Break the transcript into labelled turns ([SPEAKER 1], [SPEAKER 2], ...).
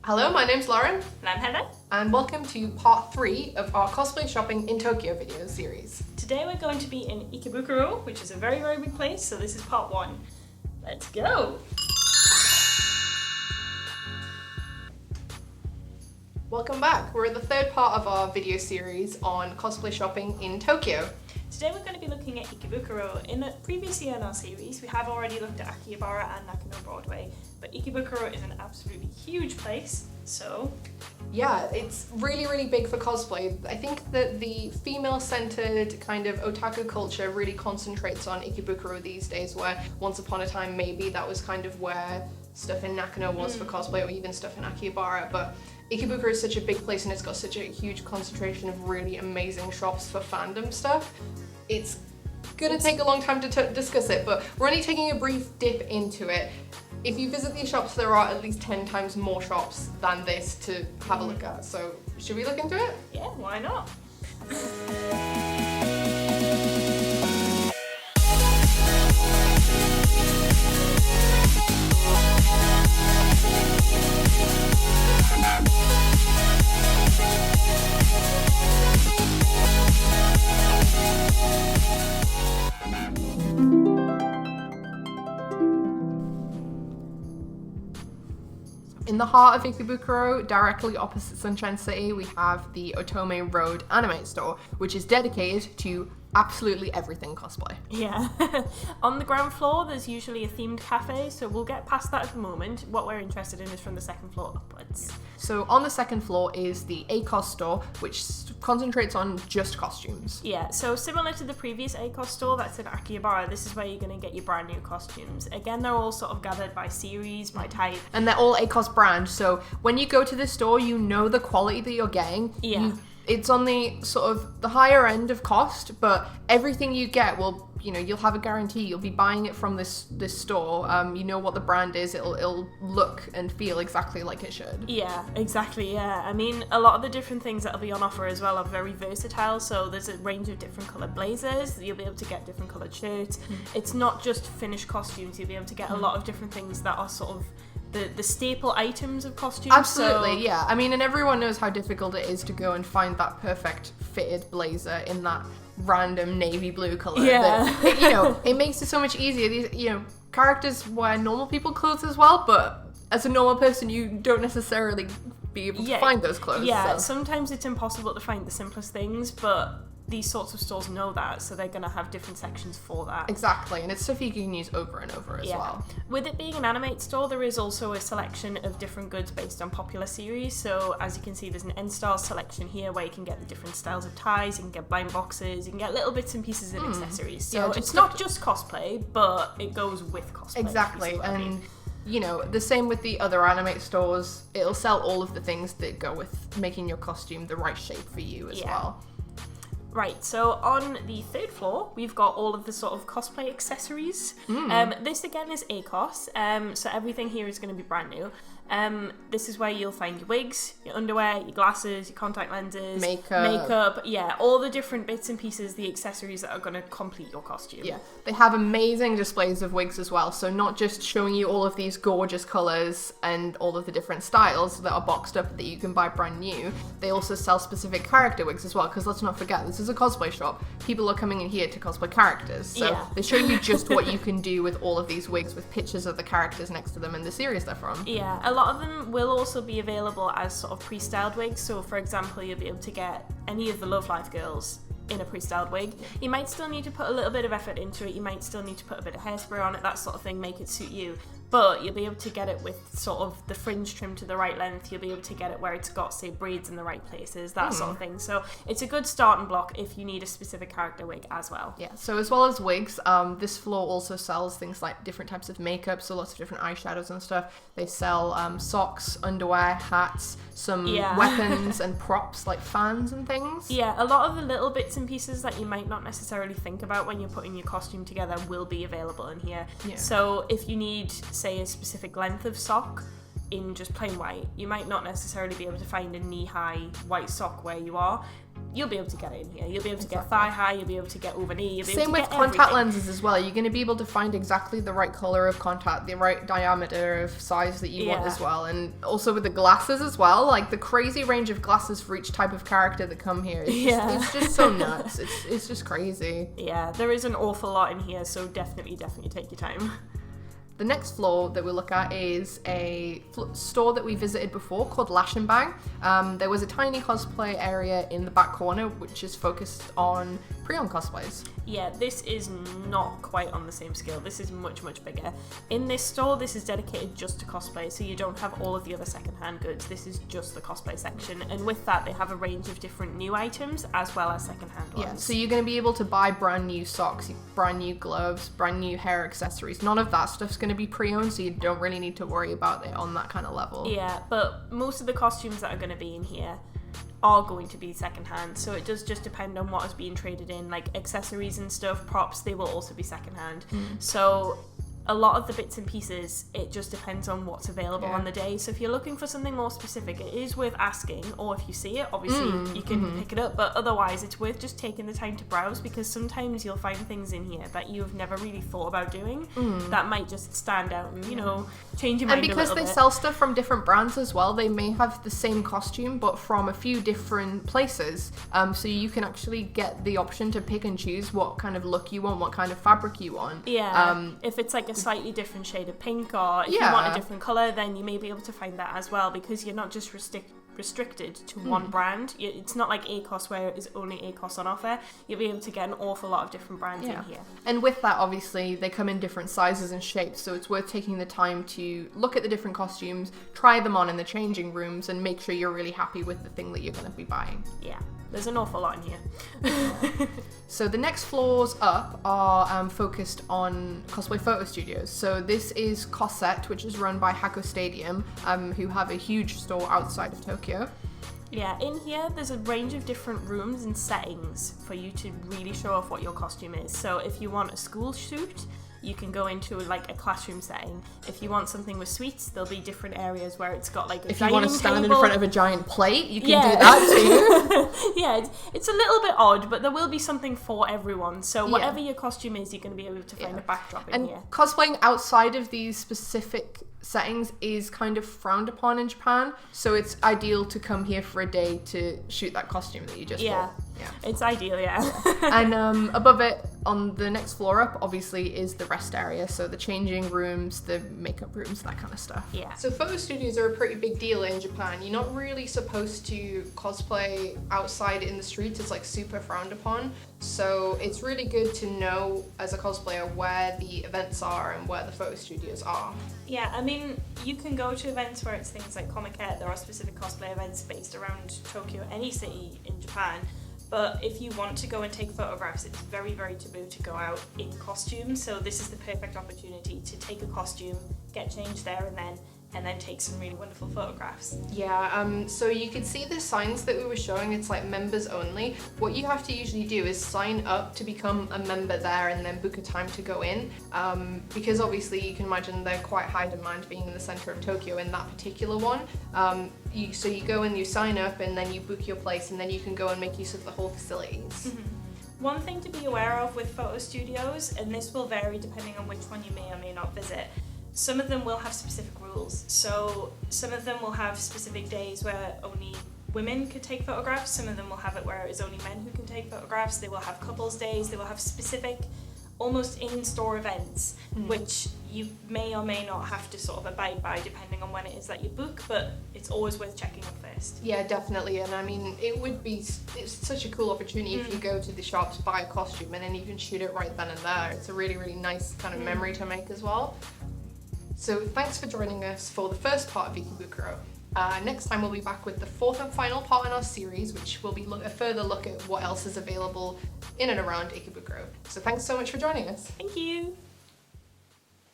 [SPEAKER 1] Hello, my name's Lauren.
[SPEAKER 2] And I'm Heather.
[SPEAKER 1] And welcome to part 3 of our cosplay shopping in Tokyo video series.
[SPEAKER 2] Today we're going to be in Ikebukuro, which is a very, very big place, so this is part 1. Let's go!
[SPEAKER 1] Welcome back. We're at the third part of our video series on cosplay shopping in Tokyo.
[SPEAKER 2] Today we're going to be looking at Ikebukuro. In the previous year in our series, we have already looked at Akihabara and Nakano Broadway, but Ikebukuro is an absolutely huge place, so...
[SPEAKER 1] Yeah, it's really, really big for cosplay. I think that the female-centered kind of otaku culture really concentrates on Ikebukuro these days, where once upon a time maybe that was kind of where stuff in Nakano was for cosplay, or even stuff in Akihabara, but Ikebukuro is such a big place and it's got such a huge concentration of really amazing shops for fandom stuff. It's gonna take a long time to discuss it, but we're only taking a brief dip into it. If you visit these shops, there are at least 10 times more shops than this to have a look at. So should we look into it?
[SPEAKER 2] Yeah, why not?
[SPEAKER 1] In the heart of Ikebukuro, directly opposite Sunshine City, we have the Otome Road anime store, which is dedicated to absolutely everything cosplay.
[SPEAKER 2] Yeah. On the ground floor, there's usually a themed cafe, so we'll get past that at the moment. What we're interested in is from the second floor upwards.
[SPEAKER 1] So on the second floor is the ACOS store, which concentrates on just costumes.
[SPEAKER 2] Yeah, so similar to the previous ACOS store that's in Akihabara, this is where you're going to get your brand new costumes. Again, they're all sort of gathered by series, by type.
[SPEAKER 1] And they're all ACOS brand, so when you go to this store, you know the quality that you're getting.
[SPEAKER 2] Yeah.
[SPEAKER 1] It's on the sort of the higher end of cost, but everything you get will, you know, you'll have a guarantee. You'll be buying it from this store. You know what the brand is. It'll look and feel exactly like it should.
[SPEAKER 2] Yeah, exactly. Yeah, I mean, a lot of the different things that'll be on offer as well are very versatile. So there's a range of different coloured blazers. You'll be able to get different coloured shirts. It's not just finished costumes. You'll be able to get a lot of different things that are sort of the staple items of costumes.
[SPEAKER 1] Absolutely,
[SPEAKER 2] so...
[SPEAKER 1] yeah. I mean, and everyone knows how difficult it is to go and find that perfect fitted blazer in that random navy blue colour.
[SPEAKER 2] Yeah.
[SPEAKER 1] It makes it so much easier. These, characters wear normal people clothes as well, but as a normal person, you don't necessarily be able to find those clothes.
[SPEAKER 2] Yeah,
[SPEAKER 1] so.
[SPEAKER 2] Sometimes it's impossible to find the simplest things, but these sorts of stores know that, so they're going to have different sections for that.
[SPEAKER 1] Exactly, and it's stuff you can use over and over as well.
[SPEAKER 2] With it being an animate store, there is also a selection of different goods based on popular series. So as you can see, there's an N-Stars selection here where you can get the different styles of ties, you can get blind boxes, you can get little bits and pieces and accessories. So it's not just cosplay, but it goes with cosplay.
[SPEAKER 1] Exactly, and the same with the other anime stores. It'll sell all of the things that go with making your costume the right shape for you as well.
[SPEAKER 2] Right, so on the third floor, we've got all of the sort of cosplay accessories. This again is ACOS, so everything here is going to be brand new. This is where you'll find your wigs, your underwear, your glasses, your contact lenses, makeup, all the different bits and pieces, the accessories that are going to complete your costume.
[SPEAKER 1] Yeah, they have amazing displays of wigs as well, so not just showing you all of these gorgeous colours and all of the different styles that are boxed up that you can buy brand new, they also sell specific character wigs as well, because let's not forget, this is a cosplay shop. People are coming in here to cosplay characters, so they show you just what you can do with all of these wigs with pictures of the characters next to them and the series they're from.
[SPEAKER 2] Yeah, a lot of them will also be available as sort of pre-styled wigs. So for example, you'll be able to get any of the Love Life girls in a pre-styled wig. You might still need to put a little bit of effort into it. You might still need to put a bit of hairspray on it, that sort of thing, make it suit you. But you'll be able to get it with sort of the fringe trim to the right length. You'll be able to get it where it's got, say, braids in the right places, that sort of thing. So it's a good starting block if you need a specific character wig as well.
[SPEAKER 1] Yeah, so as well as wigs, this floor also sells things like different types of makeup, so lots of different eyeshadows and stuff. They sell socks, underwear, hats, some weapons and props like fans and things.
[SPEAKER 2] Yeah, a lot of the little bits and pieces that you might not necessarily think about when you're putting your costume together will be available in here. Yeah. So if you need, say, a specific length of sock in just plain white, you might not necessarily be able to find a knee-high white sock where you are. you'll be able to get it in here. You'll be able to get thigh high, you'll be able to get over knee, you'll be
[SPEAKER 1] Same
[SPEAKER 2] able to
[SPEAKER 1] with
[SPEAKER 2] get
[SPEAKER 1] contact
[SPEAKER 2] everything.
[SPEAKER 1] lenses as well. You're going to be able to find exactly the right color of contact, the right diameter of size that you want as well. And also with the glasses as well, like the crazy range of glasses for each type of character that come here. It's just so nuts. It's just crazy.
[SPEAKER 2] Yeah, there is an awful lot in here, so definitely take your time.
[SPEAKER 1] The next floor that we'll look at is a store that we visited before called LASHINBANG. There was a tiny cosplay area in the back corner which is focused on pre-owned cosplays.
[SPEAKER 2] Yeah, this is not quite on the same scale. This is much, much bigger. In this store, this is dedicated just to cosplay, so you don't have all of the other secondhand goods. This is just the cosplay section, and with that, they have a range of different new items as well as secondhand ones.
[SPEAKER 1] Yeah, so you're going to be able to buy brand new socks, brand new gloves, brand new hair accessories. None of that stuff's going to be pre-owned, so you don't really need to worry about it on that kind of level.
[SPEAKER 2] Yeah, but most of the costumes that are going to be in here are going to be secondhand, so it does just depend on what is being traded in, like accessories and stuff, props, they will also be secondhand. So a lot of the bits and pieces, it just depends on what's available on the day. So if you're looking for something more specific, it is worth asking, or if you see it, obviously you can pick it up, but otherwise it's worth just taking the time to browse, because sometimes you'll find things in here that you've never really thought about doing that might just stand out and, you know, change your mind a little bit.
[SPEAKER 1] And because they sell stuff from different brands as well, they may have the same costume but from a few different places, so you can actually get the option to pick and choose what kind of look you want, what kind of fabric you want.
[SPEAKER 2] If it's like a slightly different shade of pink, or if you want a different colour, then you may be able to find that as well, because you're not just restricted to one brand. It's not like ACOS where it's only ACOS on offer. You'll be able to get an awful lot of different brands in here.
[SPEAKER 1] And with that, obviously, they come in different sizes and shapes, so it's worth taking the time to look at the different costumes, try them on in the changing rooms, and make sure you're really happy with the thing that you're going to be buying.
[SPEAKER 2] Yeah, there's an awful lot in here.
[SPEAKER 1] So the next floors up are focused on cosplay photo studios. So this is COSSET, which is run by ACOS Stadium, who have a huge store outside of Tokyo.
[SPEAKER 2] Yeah, in here there's a range of different rooms and settings for you to really show off what your costume is. So if you want a school shoot, you can go into like a classroom setting. If you want something with sweets, there'll be different areas where it's got like a
[SPEAKER 1] if you want to stand
[SPEAKER 2] table
[SPEAKER 1] in front of a giant plate, you can do that too.
[SPEAKER 2] Yeah, it's a little bit odd, but there will be something for everyone. So whatever your costume is, you're going to be able to find a backdrop in here.
[SPEAKER 1] Cosplaying outside of these specific settings is kind of frowned upon in Japan, so it's ideal to come here for a day to shoot that costume that you just bought.
[SPEAKER 2] Yeah, it's ideal,
[SPEAKER 1] And above it, on the next floor up, obviously, is the rest area, so the changing rooms, the makeup rooms, that kind of stuff.
[SPEAKER 2] Yeah.
[SPEAKER 1] So photo studios are a pretty big deal in Japan. You're not really supposed to cosplay outside in the streets. It's like super frowned upon. So it's really good to know as a cosplayer where the events are and where the photo studios are.
[SPEAKER 2] Yeah, I mean, you can go to events where it's things like Comic-Con. There are specific cosplay events based around Tokyo, any city in Japan. But if you want to go and take photographs, it's very, very taboo to go out in costume. So this is the perfect opportunity to take a costume, get changed there and then take some really wonderful photographs.
[SPEAKER 1] Yeah, so you could see the signs that we were showing, it's like members only. What you have to usually do is sign up to become a member there and then book a time to go in, because obviously you can imagine they're quite high demand being in the center of Tokyo in that particular one. So you go and you sign up and then you book your place and then you can go and make use of the whole facilities.
[SPEAKER 2] One thing to be aware of with photo studios, and this will vary depending on which one you may or may not visit, some of them will have specific rules. So some of them will have specific days where only women could take photographs. Some of them will have it where it's only men who can take photographs. They will have couples days. They will have specific, almost in-store events, which you may or may not have to sort of abide by depending on when it is that you book, but it's always worth checking up first.
[SPEAKER 1] Yeah, definitely. And I mean, it's such a cool opportunity if you go to the shops, buy a costume, and then you can shoot it right then and there. It's a really, really nice kind of memory to make as well. So thanks for joining us for the first part of Ikebukuro. Next time we'll be back with the fourth and final part in our series, which will be a further look at what else is available in and around Ikebukuro. So thanks so much for joining us.
[SPEAKER 2] Thank you.